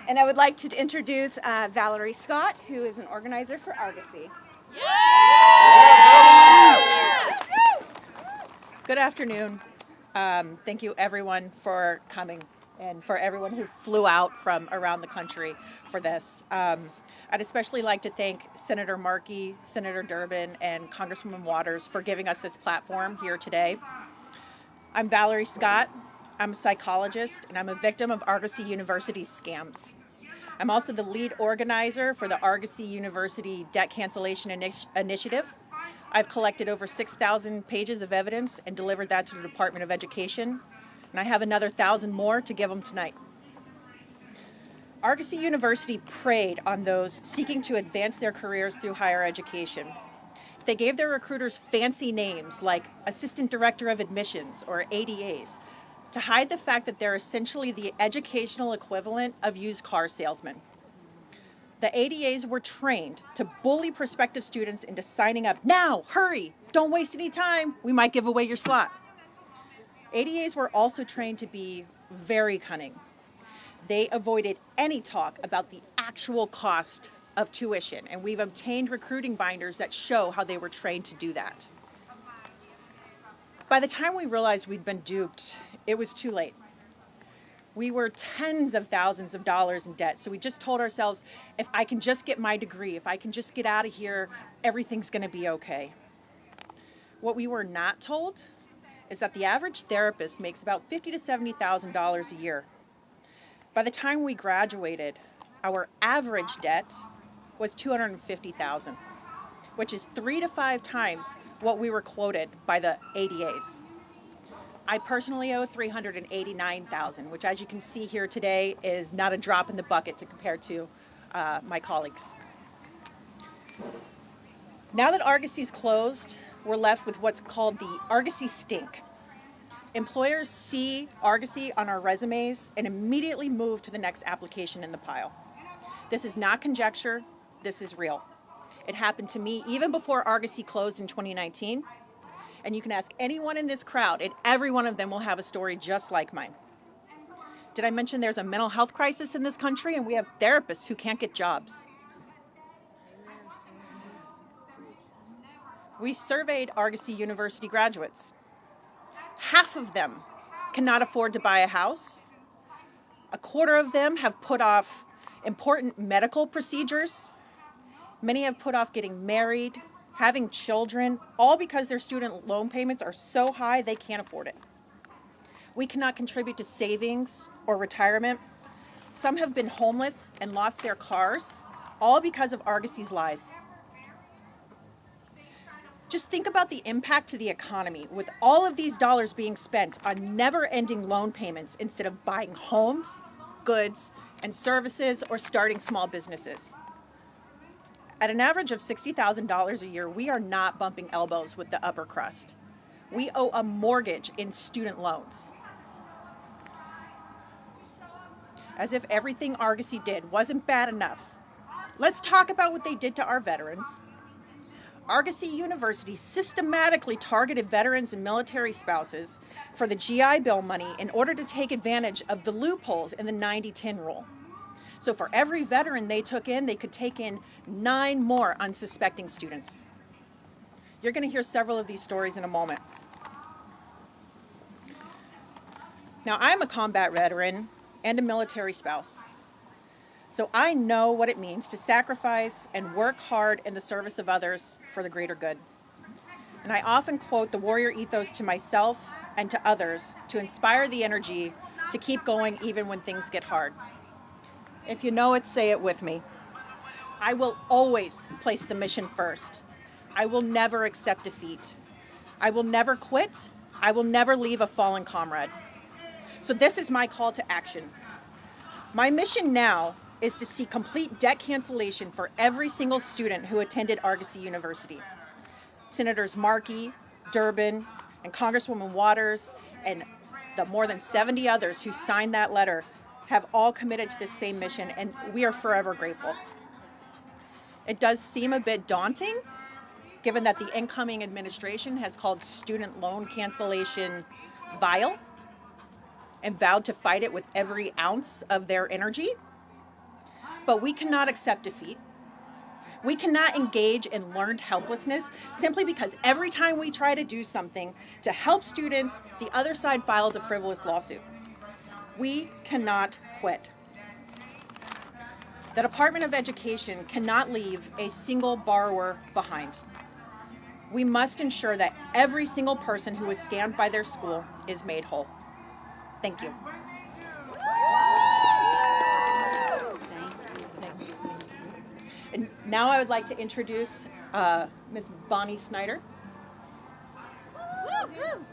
And I would like to introduce Valerie Scott, who is an organizer for Argosy. Good afternoon. Thank you everyone for coming and for everyone who flew out from around the country for this. I'd especially like to thank Senator Markey, Senator Durbin, and Congresswoman Waters for giving us this platform here today. I'm Valerie Scott. I'm a psychologist, and I'm a victim of Argosy University's scams. I'm also the lead organizer for the Argosy University Debt Cancellation Initiative. I've collected over 6,000 pages of evidence and delivered that to the Department of Education, and I have another 1,000 more to give them tonight. Argosy University preyed on those seeking to advance their careers through higher education. They gave their recruiters fancy names like Assistant Director of Admissions or ADAs to hide the fact that they're essentially the educational equivalent of used car salesmen. The ADAs were trained to bully prospective students into signing up. Now, hurry, don't waste any time, we might give away your slot. ADAs were also trained to be very cunning. They avoided any talk about the actual cost of tuition, and we've obtained recruiting binders that show how they were trained to do that. By the time we realized we'd been duped, it was too late. We were tens of thousands of dollars in debt, so we just told ourselves, if I can just get my degree, if I can just get out of here, everything's gonna be okay. What we were not told is that the average therapist makes about $50,000 to $70,000 a year. By the time we graduated, our average debt was $250,000, which is 3 to 5 times what we were quoted by the ADAs. I personally owe $389,000, which, as you can see here today, is not a drop in the bucket to compare to my colleagues. Now that Argosy's closed, we're left with what's called the Argosy stink. Employers see Argosy on our resumes and immediately move to the next application in the pile. This is not conjecture, this is real. It happened to me even before Argosy closed in 2019. And you can ask anyone in this crowd, and every one of them will have a story just like mine. Did I mention there's a mental health crisis in this country, and we have therapists who can't get jobs? We surveyed Argosy University graduates. Half of them cannot afford to buy a house. A quarter of them have put off important medical procedures. Many have put off getting married, having children, all because their student loan payments are so high they can't afford it. We cannot contribute to savings or retirement. Some have been homeless and lost their cars, all because of Argosy's lies. Just think about the impact to the economy with all of these dollars being spent on never-ending loan payments instead of buying homes, goods, and services or starting small businesses. At an average of $60,000 a year, we are not bumping elbows with the upper crust. We owe a mortgage in student loans. As if everything Argosy did wasn't bad enough, let's talk about what they did to our veterans. Argosy University systematically targeted veterans and military spouses for the GI Bill money in order to take advantage of the loopholes in the 90-10 rule. So for every veteran they took in, they could take in 9 more unsuspecting students. You're going to hear several of these stories in a moment. Now, I'm a combat veteran and a military spouse. So I know what it means to sacrifice and work hard in the service of others for the greater good. And I often quote the warrior ethos to myself and to others to inspire the energy to keep going even when things get hard. If you know it, say it with me. I will always place the mission first. I will never accept defeat. I will never quit. I will never leave a fallen comrade. So this is my call to action. My mission now is to see complete debt cancellation for every single student who attended Argosy University. Senators Markey, Durbin, and Congresswoman Waters, and the more than 70 others who signed that letter have all committed to this same mission, and we are forever grateful. It does seem a bit daunting, given that the incoming administration has called student loan cancellation vile and vowed to fight it with every ounce of their energy. But we cannot accept defeat. We cannot engage in learned helplessness simply because every time we try to do something to help students, the other side files a frivolous lawsuit. We cannot quit. The Department of Education cannot leave a single borrower behind. We must ensure that every single person who is scammed by their school is made whole. Thank you. And now I would like to introduce Ms. Bonnie Snyder. Woo!